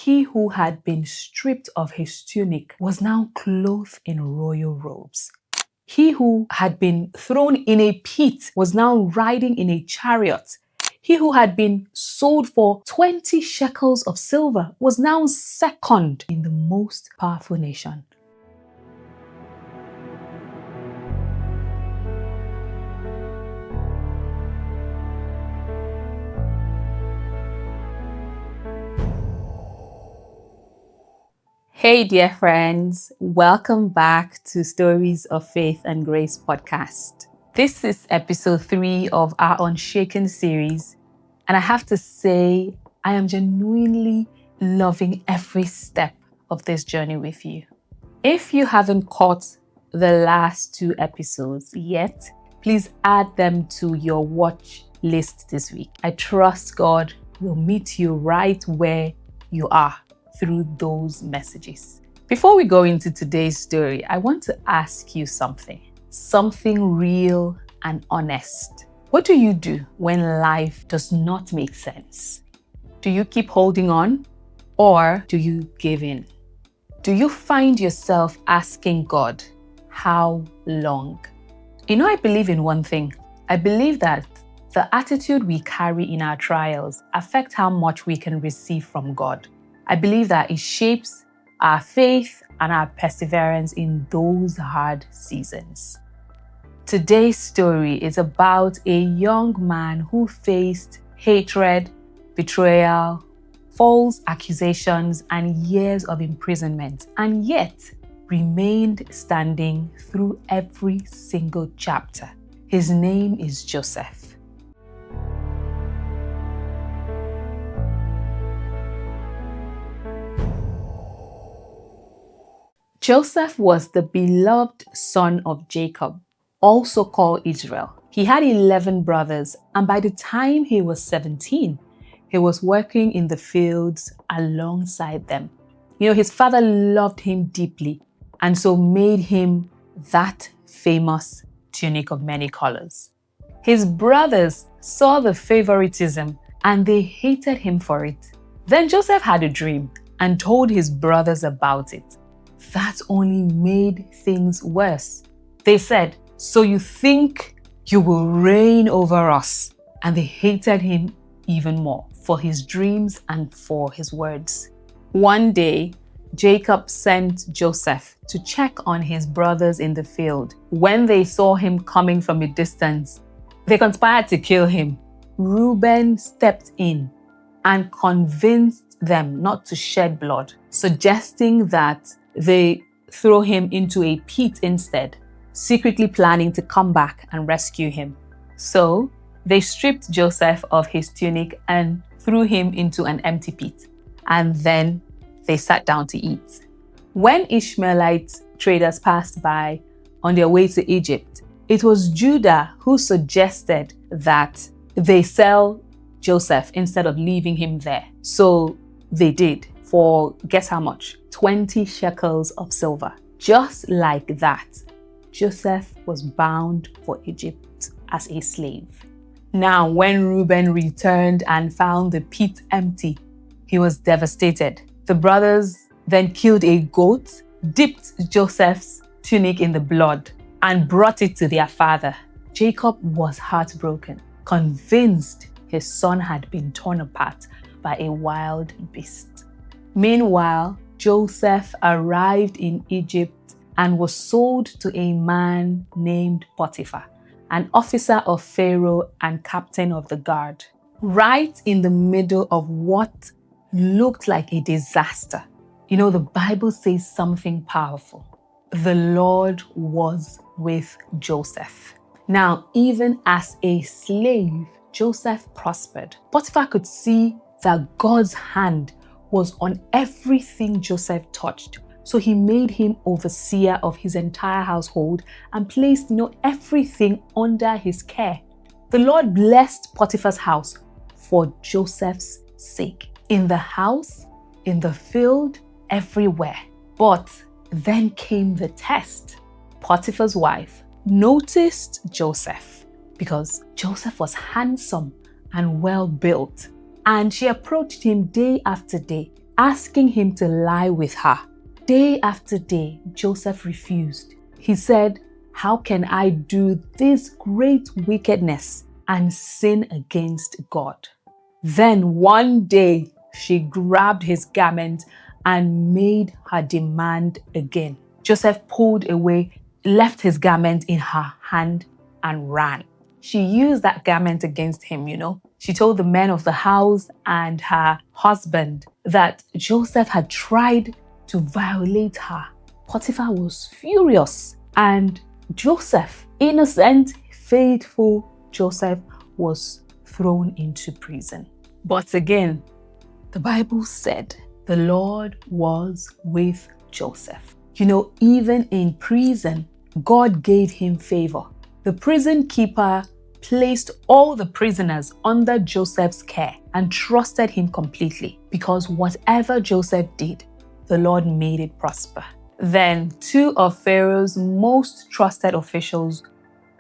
He who had been stripped of his tunic was now clothed in royal robes. He who had been thrown in a pit was now riding in a chariot. He who had been sold for 20 shekels of silver was now second in the most powerful nation. Hey, dear friends, welcome back to Stories of Faith and Grace podcast. This is episode 3 of our Unshaken series, and I have to say, I am genuinely loving every step of this journey with you. If you haven't caught the last 2 episodes yet, please add them to your watch list this week. I trust God will meet you right where you are through those messages. Before we go into today's story, I want to ask you something real and honest. What do you do when life does not make sense? Do you keep holding on or do you give in? Do you find yourself asking God, how long? I believe in one thing. I believe that the attitude we carry in our trials affects how much we can receive from God. I believe that it shapes our faith and our perseverance in those hard seasons. Today's story is about a young man who faced hatred, betrayal, false accusations, and years of imprisonment, and yet remained standing through every single chapter. His name is Joseph. Joseph was the beloved son of Jacob, also called Israel. He had 11 brothers, and by the time he was 17, he was working in the fields alongside them. His father loved him deeply, and so made him that famous tunic of many colors. His brothers saw the favoritism, and they hated him for it. Then Joseph had a dream and told his brothers about it. That only made things worse. They said, "So you think you will reign over us?" And they hated him even more for his dreams and for his words. One day, Jacob sent Joseph to check on his brothers in the field. When they saw him coming from a distance, they conspired to kill him. Reuben stepped in and convinced them not to shed blood, suggesting that they throw him into a pit instead, secretly planning to come back and rescue him. So they stripped Joseph of his tunic and threw him into an empty pit. And then they sat down to eat. When Ishmaelite traders passed by on their way to Egypt, it was Judah who suggested that they sell Joseph instead of leaving him there. So they did. For guess how much? 20 shekels of silver. Just like that, Joseph was bound for Egypt as a slave. Now, when Reuben returned and found the pit empty, he was devastated. The brothers then killed a goat, dipped Joseph's tunic in the blood, and brought it to their father. Jacob was heartbroken, convinced his son had been torn apart by a wild beast. Meanwhile, Joseph arrived in Egypt and was sold to a man named Potiphar, an officer of Pharaoh and captain of the guard. Right in the middle of what looked like a disaster. The Bible says something powerful. The Lord was with Joseph. Now, even as a slave, Joseph prospered. Potiphar could see that God's hand was on everything Joseph touched. So he made him overseer of his entire household and placed everything under his care. The Lord blessed Potiphar's house for Joseph's sake. In the house, in the field, everywhere. But then came the test. Potiphar's wife noticed Joseph because Joseph was handsome and well built. And she approached him day after day, asking him to lie with her. Day after day, Joseph refused. He said, "How can I do this great wickedness and sin against God?" Then one day, she grabbed his garment and made her demand again. Joseph pulled away, left his garment in her hand, and ran. She used that garment against him, She told the men of the house and her husband that Joseph had tried to violate her. Potiphar was furious, and Joseph, innocent, faithful Joseph, was thrown into prison. But again, the Bible said the Lord was with Joseph. Even in prison, God gave him favor. The prison keeper placed all the prisoners under Joseph's care and trusted him completely, because whatever Joseph did, the Lord made it prosper. Then 2 of Pharaoh's most trusted officials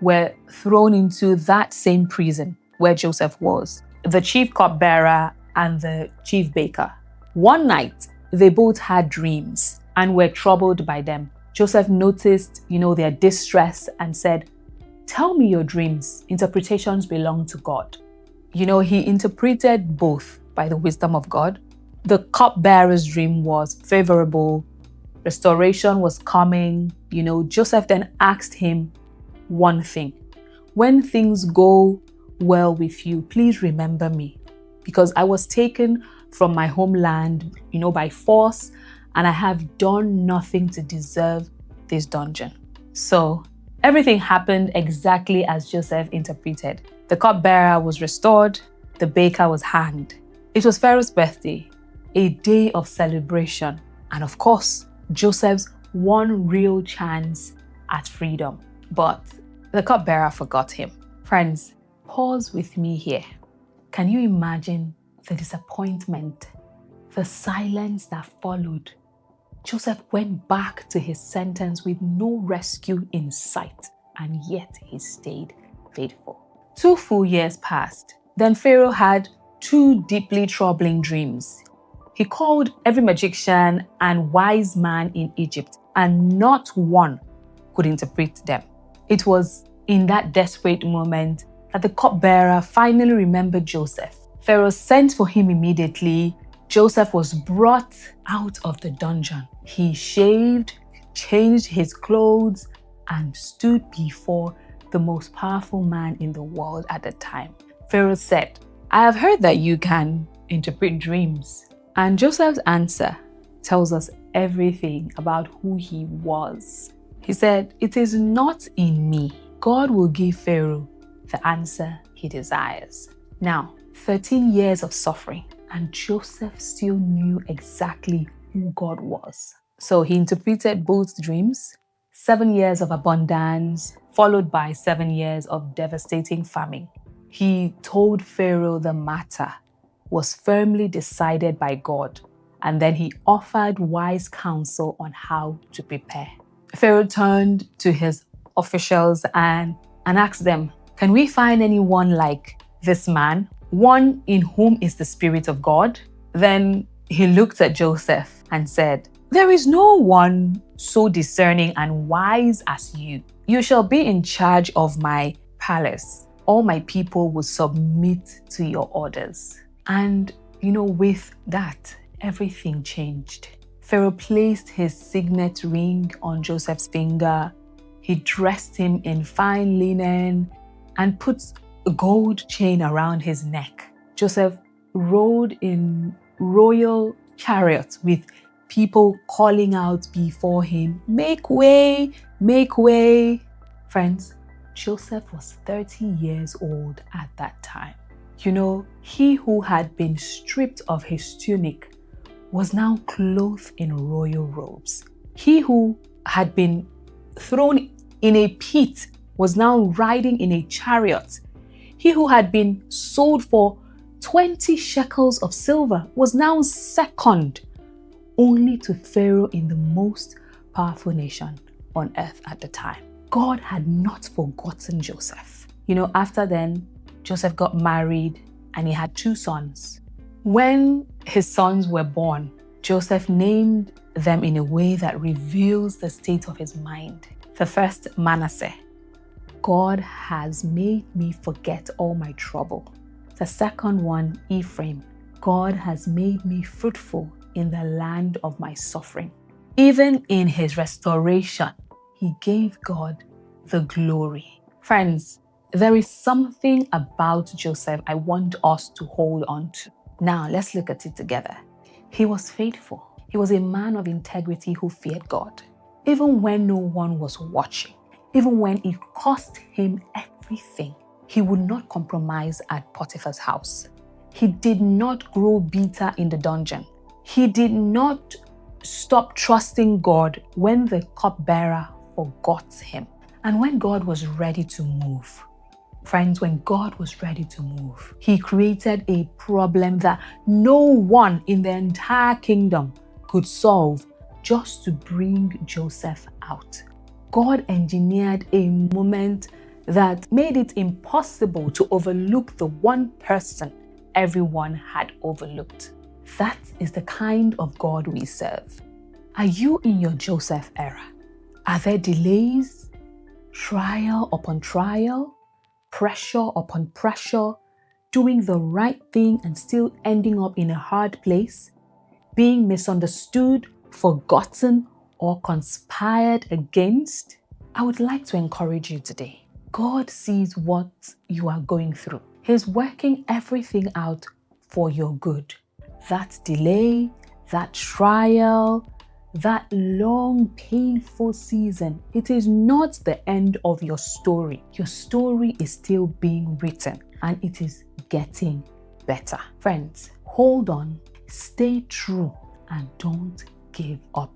were thrown into that same prison where Joseph was, the chief cupbearer and the chief baker. One night, they both had dreams and were troubled by them. Joseph noticed, their distress and said, "Tell me your dreams. Interpretations belong to God." He interpreted both by the wisdom of God. The cupbearer's dream was favorable. Restoration was coming. Joseph then asked him one thing: "When things go well with you, please remember me, because I was taken from my homeland, by force, and I have done nothing to deserve this dungeon." So everything happened exactly as Joseph interpreted. The cupbearer was restored, the baker was hanged. It was Pharaoh's birthday, a day of celebration, and of course, Joseph's one real chance at freedom. But the cupbearer forgot him. Friends, pause with me here. Can you imagine the disappointment, the silence that followed? Joseph went back to his sentence with no rescue in sight, and yet he stayed faithful. 2 full years passed. Then Pharaoh had 2 deeply troubling dreams. He called every magician and wise man in Egypt, and not one could interpret them. It was in that desperate moment that the cupbearer finally remembered Joseph. Pharaoh sent for him immediately. Joseph was brought out of the dungeon. He shaved, changed his clothes, and stood before the most powerful man in the world at the time. Pharaoh said, "I have heard that you can interpret dreams." And Joseph's answer tells us everything about who he was. He said, "It is not in me. God will give Pharaoh the answer he desires." Now, 13 years of suffering, and Joseph still knew exactly who God was. So he interpreted both dreams: 7 years of abundance, followed by 7 years of devastating famine. He told Pharaoh the matter was firmly decided by God, and then he offered wise counsel on how to prepare. Pharaoh turned to his officials and asked them, "Can we find anyone like this man, one in whom is the Spirit of God?" Then he looked at Joseph and said, "There is no one so discerning and wise as you. You shall be in charge of my palace. All my people will submit to your orders." And, with that, everything changed. Pharaoh placed his signet ring on Joseph's finger. He dressed him in fine linen and put a gold chain around his neck. Joseph rode in royal chariots with people calling out before him, "Make way, make way." Friends, Joseph was 30 years old at that time. He who had been stripped of his tunic was now clothed in royal robes. He who had been thrown in a pit was now riding in a chariot. He who had been sold for 20 shekels of silver was now second only to Pharaoh in the most powerful nation on earth at the time. God had not forgotten Joseph. After then, Joseph got married and he had 2 sons. When his sons were born, Joseph named them in a way that reveals the state of his mind. The first, Manasseh. God has made me forget all my trouble. The second one, Ephraim. God has made me fruitful in the land of my suffering. Even in his restoration, he gave God the glory. Friends, there is something about Joseph I want us to hold on to. Now, let's look at it together. He was faithful. He was a man of integrity who feared God. Even when no one was watching, even when it cost him everything, he would not compromise at Potiphar's house. He did not grow bitter in the dungeon. He did not stop trusting God when the cupbearer forgot him. And when God was ready to move, friends, when God was ready to move, he created a problem that no one in the entire kingdom could solve just to bring Joseph out. God engineered a moment that made it impossible to overlook the one person everyone had overlooked. That is the kind of God we serve. Are you in your Joseph era? Are there delays, trial upon trial, pressure upon pressure, doing the right thing and still ending up in a hard place, being misunderstood, forgotten, or conspired against? I would like to encourage you today. God sees what you are going through. He's working everything out for your good. That delay, that trial, that long, painful season, it is not the end of your story. Your story is still being written and it is getting better. Friends, hold on, stay true, and don't give up.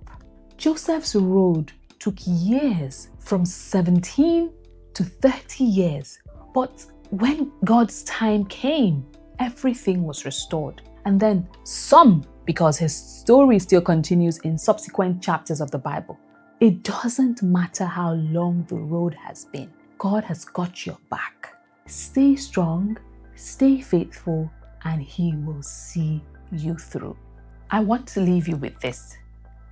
Joseph's road took years, from 17 to 30 years. But when God's time came, everything was restored. And then some, because his story still continues in subsequent chapters of the Bible. It doesn't matter how long the road has been. God has got your back. Stay strong, stay faithful, and he will see you through. I want to leave you with this.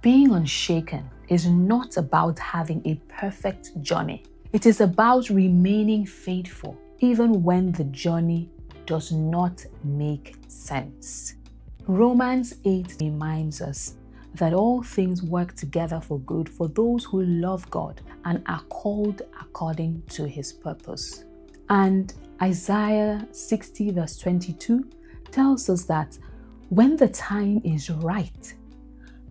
Being unshaken is not about having a perfect journey. It is about remaining faithful, even when the journey does not make sense. Romans 8 reminds us that all things work together for good for those who love God and are called according to his purpose. And Isaiah 60 verse 22 tells us that when the time is right,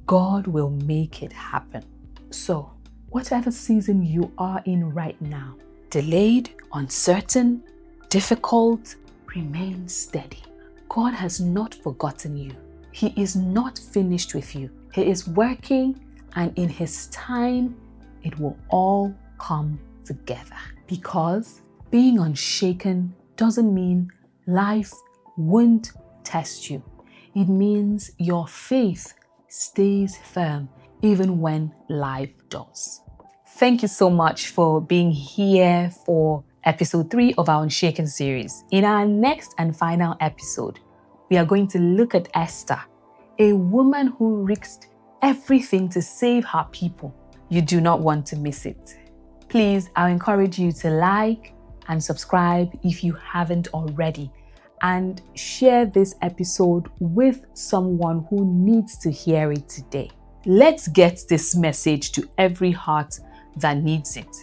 God will make it happen. So, whatever season you are in right now, delayed, uncertain, difficult, remain steady. God has not forgotten you. He is not finished with you. He is working, and in his time, it will all come together. Because being unshaken doesn't mean life won't test you. It means your faith stays firm even when life does. Thank you so much for being here for episode 3 of our Unshaken series. In our next and final episode, we are going to look at Esther, a woman who risked everything to save her people. You do not want to miss it. Please, I encourage you to like and subscribe if you haven't already, and share this episode with someone who needs to hear it today. Let's get this message to every heart that needs it.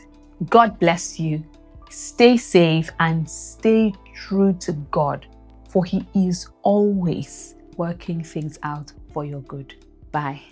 God bless you. Stay safe and stay true to God, for he is always working things out for your good. Bye.